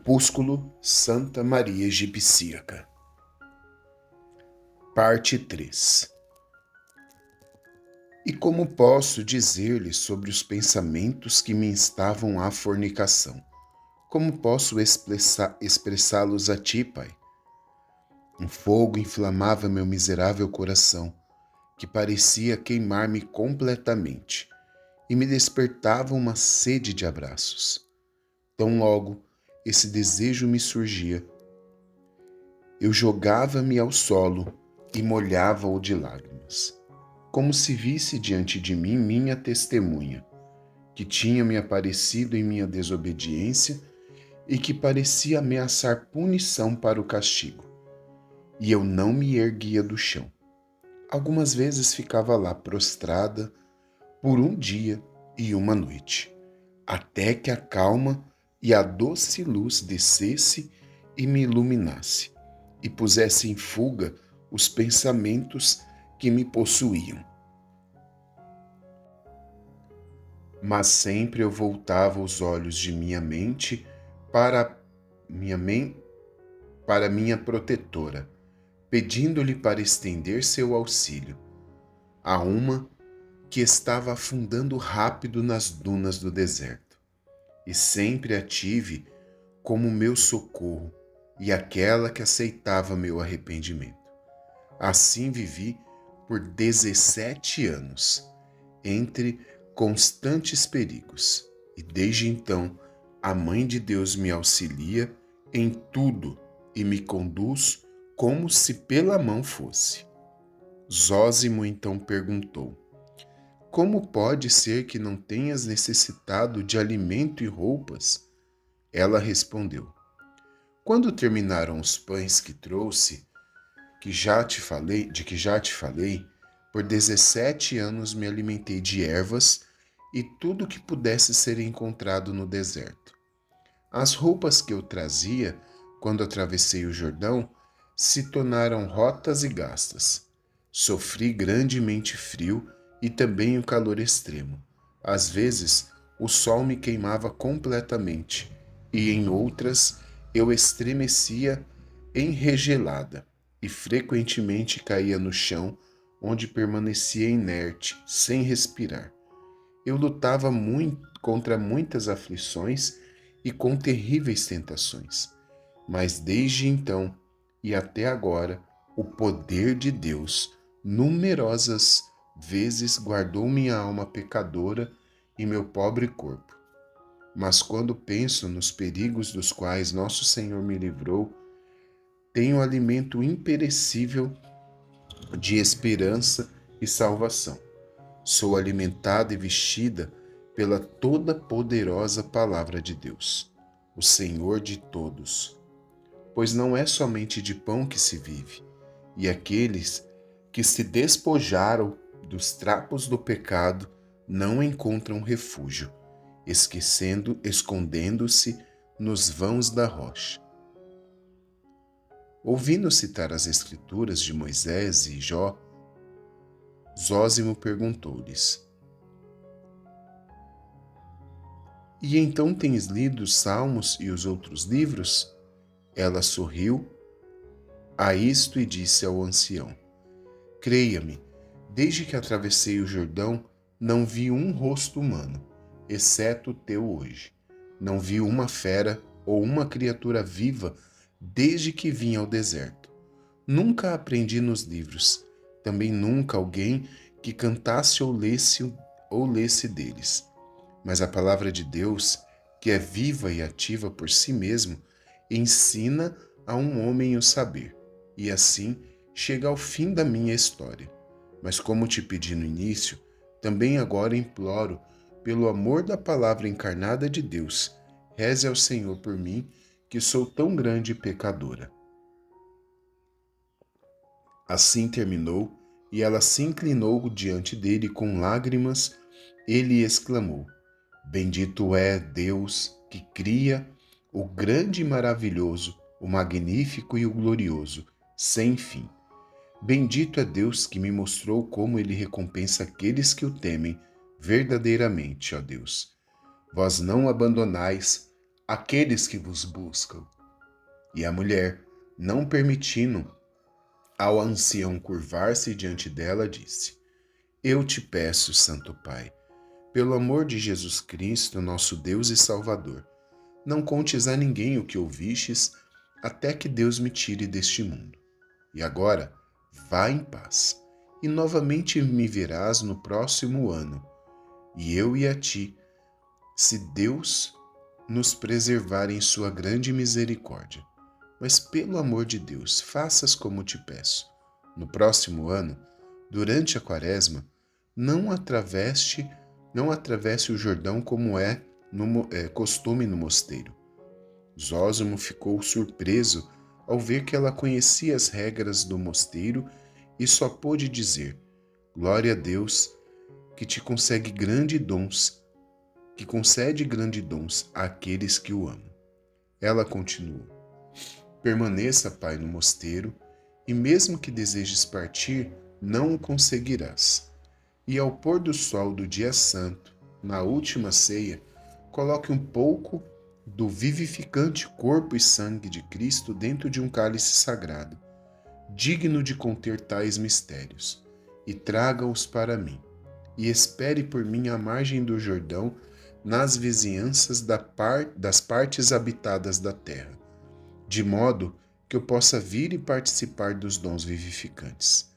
Opúsculo Santa Maria Egipsíaca. Parte 3. E como posso dizer-lhe sobre os pensamentos que me instavam à fornicação? Como posso expressá-los a ti, Pai? Um fogo inflamava meu miserável coração, que parecia queimar-me completamente, e me despertava uma sede de abraços. Tão logo esse desejo me surgia, eu jogava-me ao solo e molhava-o de lágrimas, como se visse diante de mim minha testemunha, que tinha me aparecido em minha desobediência e que parecia ameaçar punição para o castigo. E eu não me erguia do chão. Algumas vezes ficava lá prostrada por um dia e uma noite, até que a calma e a doce luz descesse e me iluminasse, e pusesse em fuga os pensamentos que me possuíam. Mas sempre eu voltava os olhos de minha mente para minha protetora, pedindo-lhe para estender seu auxílio a uma que estava afundando rápido nas dunas do deserto. E sempre a tive como meu socorro e aquela que aceitava meu arrependimento. Assim vivi por 17 anos, entre constantes perigos, e desde então a Mãe de Deus me auxilia em tudo e me conduz como se pela mão fosse. Zósimo então perguntou: Como pode ser que não tenhas necessitado de alimento e roupas? Ela respondeu: Quando terminaram os pães que trouxe, de que já te falei, por 17 anos me alimentei de ervas e tudo que pudesse ser encontrado no deserto. As roupas que eu trazia, quando atravessei o Jordão, se tornaram rotas e gastas. Sofri grandemente frio e também o calor extremo. Às vezes, o sol me queimava completamente e em outras eu estremecia enregelada e frequentemente caía no chão, onde permanecia inerte, sem respirar. Eu lutava contra muitas aflições e com terríveis tentações. Mas desde então e até agora, o poder de Deus numerosas vezes guardou minha alma pecadora e meu pobre corpo. Mas quando penso nos perigos dos quais nosso Senhor me livrou, tenho alimento imperecível de esperança e salvação. Sou alimentada e vestida pela toda-poderosa palavra de Deus, o Senhor de todos. Pois não é somente de pão que se vive, e aqueles que se despojaram dos trapos do pecado não encontram refúgio, escondendo-se nos vãos da rocha. Ouvindo citar as escrituras de Moisés e Jó, Zósimo perguntou-lhes: E então tens lido os Salmos e os outros livros? Ela sorriu a isto e disse ao ancião: Creia-me, desde que atravessei o Jordão, não vi um rosto humano, exceto o teu hoje. Não vi uma fera ou uma criatura viva desde que vim ao deserto. Nunca aprendi nos livros, também nunca alguém que cantasse ou lesse deles. Mas a palavra de Deus, que é viva e ativa por si mesmo, ensina a um homem o saber, e assim chega ao fim da minha história. Mas como te pedi no início, também agora imploro, pelo amor da palavra encarnada de Deus, reze ao Senhor por mim, que sou tão grande e pecadora. Assim terminou, e ela se inclinou diante dele com lágrimas. Ele exclamou: Bendito é Deus que cria o grande e maravilhoso, o magnífico e o glorioso, sem fim. Bendito é Deus que me mostrou como ele recompensa aqueles que o temem verdadeiramente, ó Deus. Vós não abandonais aqueles que vos buscam. E a mulher, não permitindo ao ancião curvar-se diante dela, disse: Eu te peço, Santo Pai, pelo amor de Jesus Cristo, nosso Deus e Salvador, não contes a ninguém o que ouvistes, até que Deus me tire deste mundo. E agora, vá em paz, e novamente me verás no próximo ano, e eu e a ti, se Deus nos preservar em sua grande misericórdia. Mas pelo amor de Deus, faças como te peço. No próximo ano, durante a quaresma, não atravesse o Jordão como é costume no mosteiro. Zósimo ficou surpreso ao ver que ela conhecia as regras do mosteiro e só pôde dizer: Glória a Deus, que te consegue grande dons, que concede grande dons àqueles que o amam. Ela continuou: Permaneça, Pai, no mosteiro, e mesmo que desejes partir, não o conseguirás. E ao pôr do sol do dia santo, na última ceia, coloque um pouco do vivificante corpo e sangue de Cristo dentro de um cálice sagrado, digno de conter tais mistérios, e traga-os para mim. E espere por mim à margem do Jordão, nas vizinhanças das partes habitadas da terra, de modo que eu possa vir e participar dos dons vivificantes.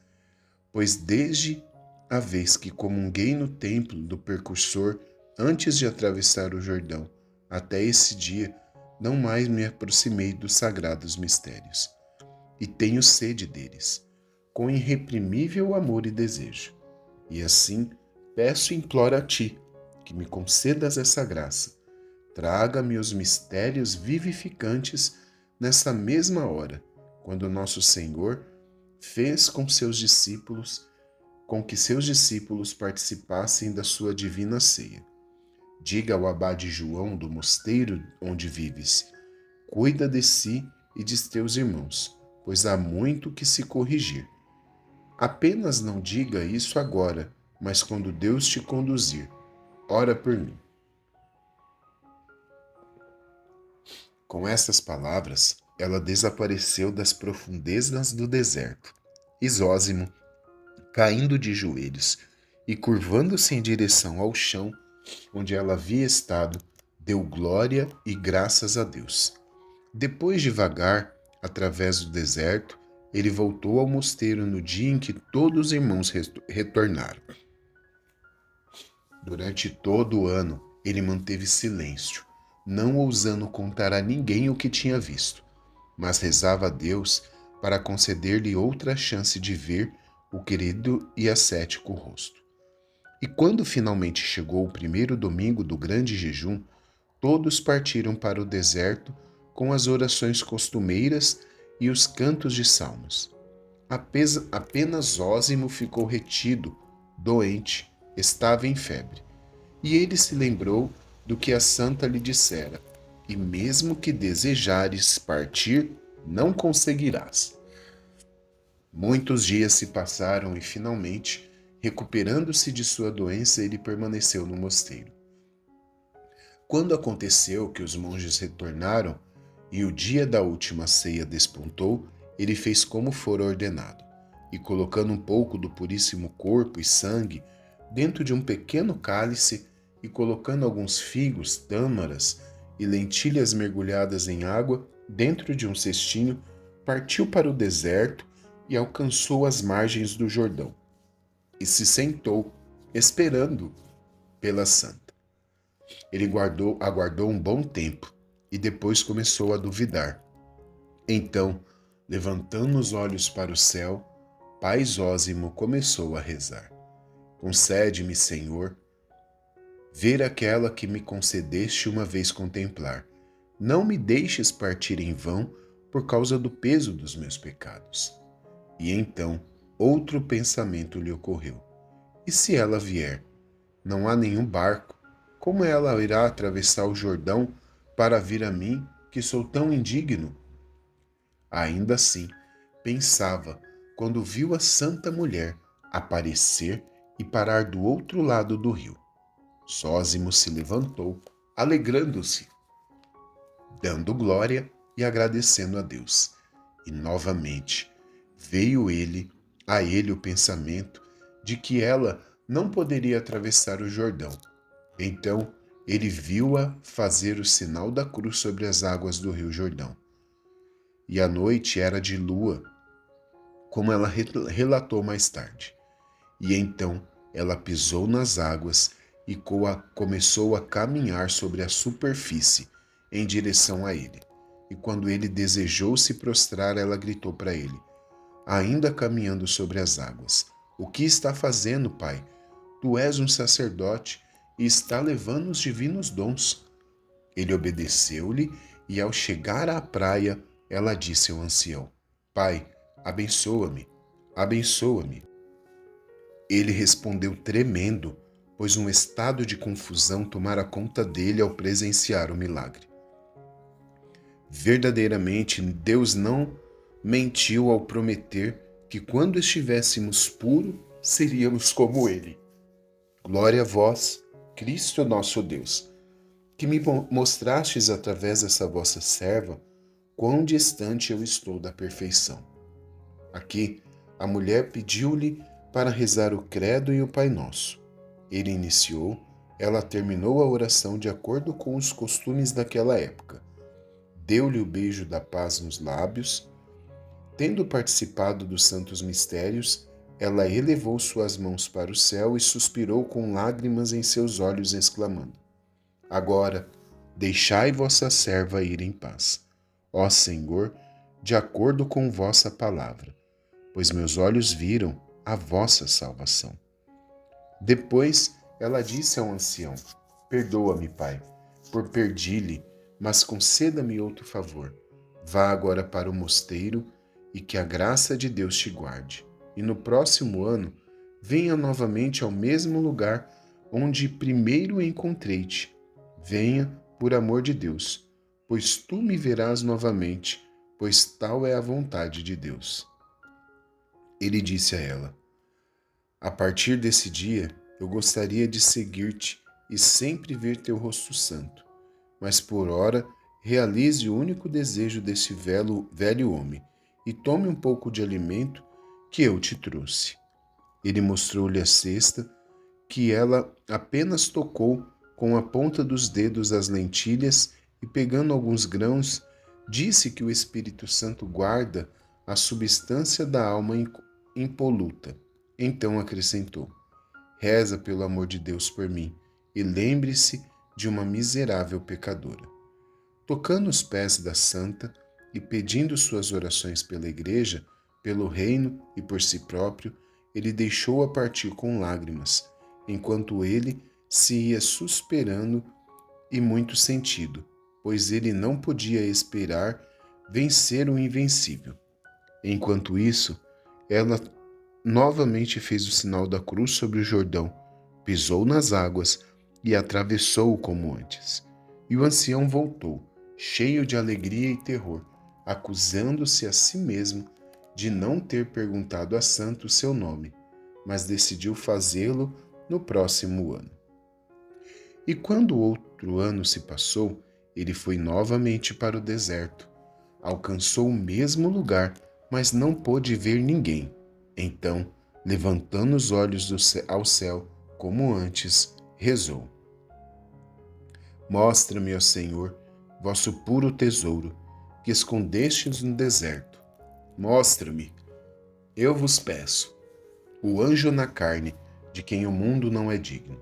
Pois desde a vez que comunguei no templo do Precursor, antes de atravessar o Jordão, até esse dia, não mais me aproximei dos sagrados mistérios. E tenho sede deles, com irreprimível amor e desejo. E assim, peço e imploro a ti, que me concedas essa graça. Traga-me os mistérios vivificantes nessa mesma hora, quando nosso Senhor fez com que seus discípulos participassem da sua divina ceia. Diga ao abade João do mosteiro onde vives: cuida de si e de teus irmãos, pois há muito que se corrigir. Apenas não diga isso agora, mas quando Deus te conduzir, ora por mim. Com estas palavras, ela desapareceu das profundezas do deserto. E Zósimo, caindo de joelhos e curvando-se em direção ao chão onde ela havia estado, deu glória e graças a Deus. Depois de vagar através do deserto, ele voltou ao mosteiro no dia em que todos os irmãos retornaram. Durante todo o ano, ele manteve silêncio, não ousando contar a ninguém o que tinha visto, mas rezava a Deus para conceder-lhe outra chance de ver o querido e ascético rosto. E quando finalmente chegou o primeiro domingo do grande jejum, todos partiram para o deserto com as orações costumeiras e os cantos de salmos. Apenas Zósimo ficou retido, doente, estava em febre. E ele se lembrou do que a santa lhe dissera: e mesmo que desejares partir, não conseguirás. Muitos dias se passaram e, finalmente, recuperando-se de sua doença, ele permaneceu no mosteiro. Quando aconteceu que os monges retornaram e o dia da última ceia despontou, ele fez como fora ordenado, e colocando um pouco do puríssimo corpo e sangue dentro de um pequeno cálice e colocando alguns figos, tâmaras e lentilhas mergulhadas em água dentro de um cestinho, partiu para o deserto e alcançou as margens do Jordão, e se sentou, esperando pela santa. Ele aguardou um bom tempo, e depois começou a duvidar. Então, levantando os olhos para o céu, Pai Zósimo começou a rezar: concede-me, Senhor, ver aquela que me concedeste uma vez contemplar. Não me deixes partir em vão por causa do peso dos meus pecados. E então, outro pensamento lhe ocorreu: e se ela vier? Não há nenhum barco. Como ela irá atravessar o Jordão para vir a mim, que sou tão indigno? Ainda assim, pensava quando viu a santa mulher aparecer e parar do outro lado do rio. Zósimo se levantou, alegrando-se, dando glória e agradecendo a Deus. E novamente veio a ele o pensamento de que ela não poderia atravessar o Jordão. Então ele viu-a fazer o sinal da cruz sobre as águas do rio Jordão. E a noite era de lua, como ela relatou mais tarde. E então ela pisou nas águas e começou a caminhar sobre a superfície em direção a ele. E quando ele desejou se prostrar, ela gritou para ele, ainda caminhando sobre as águas: O que está fazendo, pai? Tu és um sacerdote e está levando os divinos dons. Ele obedeceu-lhe e, ao chegar à praia, ela disse ao ancião: Pai, abençoa-me, abençoa-me. Ele respondeu tremendo, pois um estado de confusão tomara conta dele ao presenciar o milagre. Verdadeiramente, Deus não mentiu ao prometer que quando estivéssemos puros, seríamos como Ele. Glória a vós, Cristo nosso Deus, que me mostrastes através dessa vossa serva quão distante eu estou da perfeição. Aqui, a mulher pediu-lhe para rezar o credo e o Pai Nosso. Ele iniciou, ela terminou a oração de acordo com os costumes daquela época. Deu-lhe o beijo da paz nos lábios. Tendo participado dos santos mistérios, ela elevou suas mãos para o céu e suspirou com lágrimas em seus olhos, exclamando: Agora, deixai vossa serva ir em paz, ó Senhor, de acordo com vossa palavra, pois meus olhos viram a vossa salvação. Depois ela disse ao ancião: Perdoa-me, pai, por perdi-lhe, mas conceda-me outro favor. Vá agora para o mosteiro e que a graça de Deus te guarde. E no próximo ano, venha novamente ao mesmo lugar onde primeiro encontrei-te. Venha, por amor de Deus, pois tu me verás novamente, pois tal é a vontade de Deus. Ele disse a ela: A partir desse dia, eu gostaria de seguir-te e sempre ver teu rosto santo. Mas por ora, realize o único desejo desse velho homem e tome um pouco de alimento que eu te trouxe. Ele mostrou-lhe a cesta, que ela apenas tocou com a ponta dos dedos as lentilhas e, pegando alguns grãos, disse que o Espírito Santo guarda a substância da alma impoluta. Então acrescentou: Reza pelo amor de Deus por mim e lembre-se de uma miserável pecadora. Tocando os pés da santa e pedindo suas orações pela igreja, pelo reino e por si próprio, ele deixou-a partir com lágrimas, enquanto ele se ia suspirando e muito sentido, pois ele não podia esperar vencer o invencível. Enquanto isso, ela novamente fez o sinal da cruz sobre o Jordão, pisou nas águas e atravessou-o como antes. E o ancião voltou, cheio de alegria e terror, acusando-se a si mesmo de não ter perguntado a santo o seu nome, mas decidiu fazê-lo no próximo ano. E quando o outro ano se passou, ele foi novamente para o deserto. Alcançou o mesmo lugar, mas não pôde ver ninguém. Então, levantando os olhos ao céu, como antes, rezou: Mostra-me, ó Senhor, vosso puro tesouro, que escondestes no deserto. Mostra-me, eu vos peço, o anjo na carne, de quem o mundo não é digno.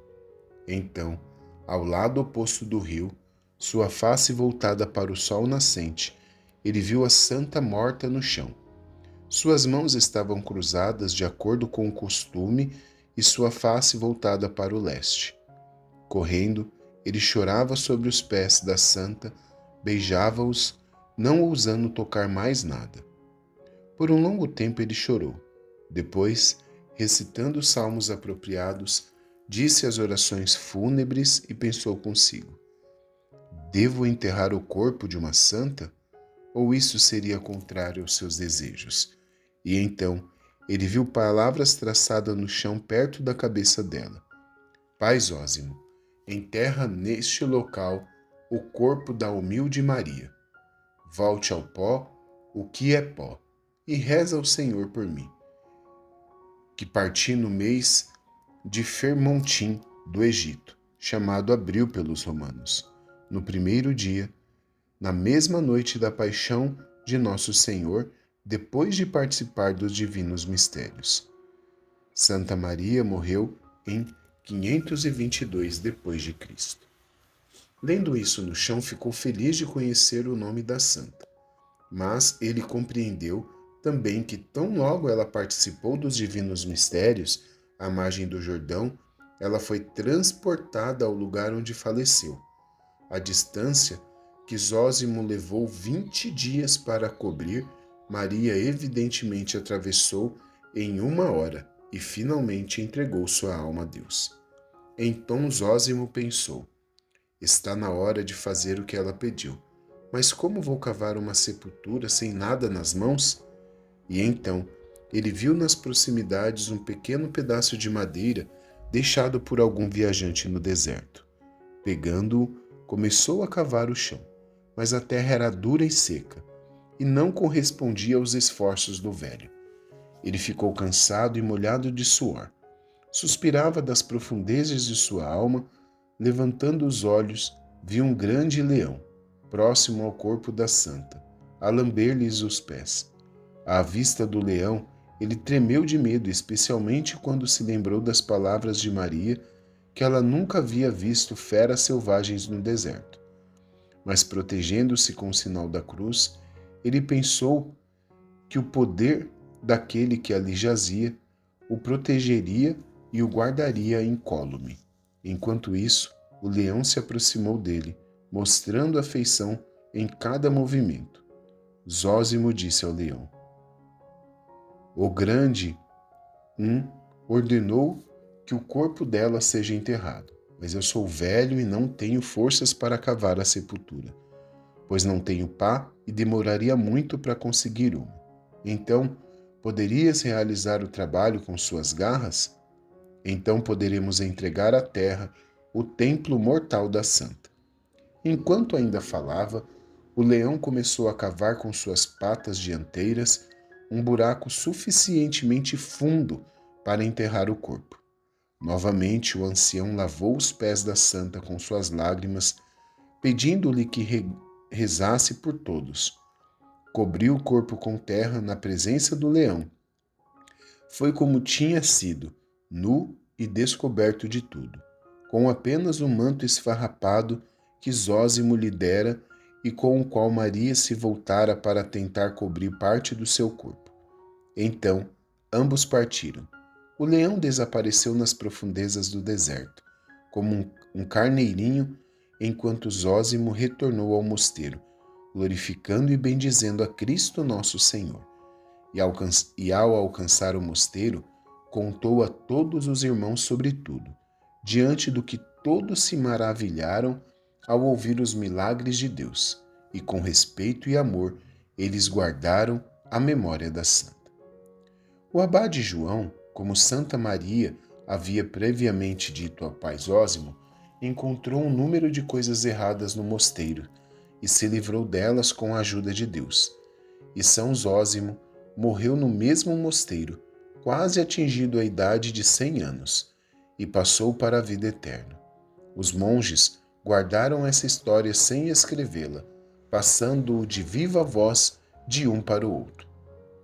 Então, ao lado oposto do rio, sua face voltada para o sol nascente, ele viu a santa morta no chão. Suas mãos estavam cruzadas de acordo com o costume e sua face voltada para o leste. Correndo, ele chorava sobre os pés da santa, beijava-os, não ousando tocar mais nada. Por um longo tempo ele chorou. Depois, recitando os salmos apropriados, disse as orações fúnebres e pensou consigo: Devo enterrar o corpo de uma santa? Ou isso seria contrário aos seus desejos? E então ele viu palavras traçadas no chão perto da cabeça dela: Pai Zósimo, enterra neste local o corpo da humilde Maria. Volte ao pó o que é pó, e reza ao Senhor por mim, que parti no mês de Fermontim do Egito, chamado Abril pelos romanos, no primeiro dia, na mesma noite da paixão de nosso Senhor, depois de participar dos divinos mistérios. Santa Maria morreu em 522 depois de Cristo. Lendo isso no chão, ficou feliz de conhecer o nome da santa. Mas ele compreendeu também que tão logo ela participou dos divinos mistérios, à margem do Jordão, ela foi transportada ao lugar onde faleceu. A distância que Zósimo levou 20 dias para cobrir, Maria evidentemente atravessou em 1 hora e finalmente entregou sua alma a Deus. Então Zósimo pensou: está na hora de fazer o que ela pediu. Mas como vou cavar uma sepultura sem nada nas mãos? E então ele viu nas proximidades um pequeno pedaço de madeira deixado por algum viajante no deserto. Pegando-o, começou a cavar o chão, mas a terra era dura e seca, e não correspondia aos esforços do velho. Ele ficou cansado e molhado de suor. Suspirava das profundezas de sua alma, levantando os olhos, viu um grande leão, próximo ao corpo da santa, a lamber-lhes os pés. À vista do leão, ele tremeu de medo, especialmente quando se lembrou das palavras de Maria, que ela nunca havia visto feras selvagens no deserto. Mas protegendo-se com o sinal da cruz, ele pensou que o poder daquele que ali jazia o protegeria e o guardaria incólume. Enquanto isso, o leão se aproximou dele, mostrando afeição em cada movimento. Zósimo disse ao leão: o grande ordenou que o corpo dela seja enterrado, mas eu sou velho e não tenho forças para cavar a sepultura, pois não tenho pá e demoraria muito para conseguir uma. Então, poderias realizar o trabalho com suas garras? Então poderemos entregar à terra o templo mortal da santa. Enquanto ainda falava, o leão começou a cavar com suas patas dianteiras um buraco suficientemente fundo para enterrar o corpo. Novamente, o ancião lavou os pés da santa com suas lágrimas, pedindo-lhe que rezasse por todos. Cobriu o corpo com terra na presença do leão. Foi como tinha sido, nu e descoberto de tudo, com apenas o manto esfarrapado que Zósimo lhe dera e com o qual Maria se voltara para tentar cobrir parte do seu corpo. Então, ambos partiram. O leão desapareceu nas profundezas do deserto, como um carneirinho, enquanto Zósimo retornou ao mosteiro, glorificando e bendizendo a Cristo nosso Senhor. E ao alcançar o mosteiro, contou a todos os irmãos sobre tudo, diante do que todos se maravilharam ao ouvir os milagres de Deus, e com respeito e amor eles guardaram a memória da santa. O abade João, como Santa Maria havia previamente dito ao pai Zósimo, encontrou um número de coisas erradas no mosteiro e se livrou delas com a ajuda de Deus. E São Zósimo morreu no mesmo mosteiro, quase atingido a idade de 100 anos, e passou para a vida eterna. Os monges guardaram essa história sem escrevê-la, passando-o de viva voz de um para o outro.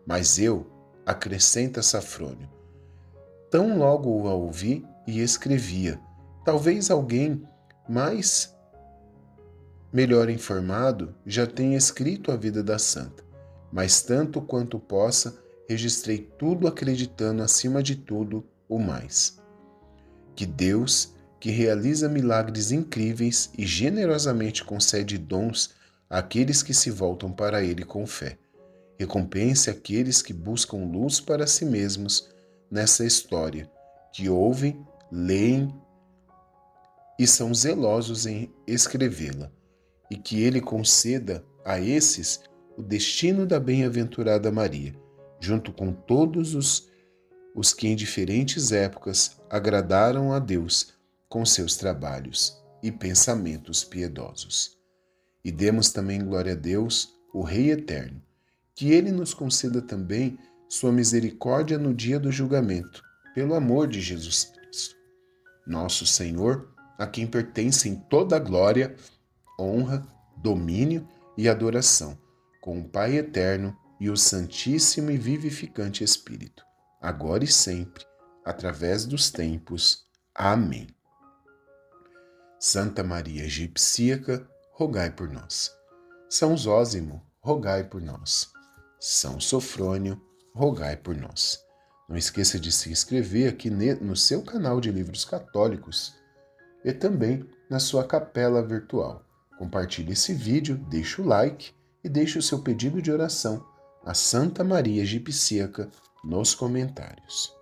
Mas eu, acrescenta Safrônio, tão logo a ouvi e escrevia. Talvez alguém mais melhor informado já tenha escrito a vida da santa, mas tanto quanto possa, registrei tudo acreditando acima de tudo o mais. Que Deus, que realiza milagres incríveis e generosamente concede dons àqueles que se voltam para Ele com fé, recompense aqueles que buscam luz para si mesmos nessa história, que ouvem, leem e são zelosos em escrevê-la, e que Ele conceda a esses o destino da bem-aventurada Maria, junto com todos os que em diferentes épocas agradaram a Deus com seus trabalhos. e pensamentos piedosos. E demos também glória a Deus, o Rei eterno, que ele nos conceda também sua misericórdia no dia do julgamento, pelo amor de Jesus Cristo, nosso Senhor, a quem pertencem toda a glória, honra, domínio e adoração, com o Pai eterno e o Santíssimo e Vivificante Espírito, agora e sempre, através dos tempos. Amém. Santa Maria Egipcíaca, rogai por nós. São Zósimo, rogai por nós. São Sofrônio, rogai por nós. Não esqueça de se inscrever aqui no seu canal de livros católicos e também na sua capela virtual. Compartilhe esse vídeo, deixe o like e deixe o seu pedido de oração a Santa Maria Egipcíaca nos comentários.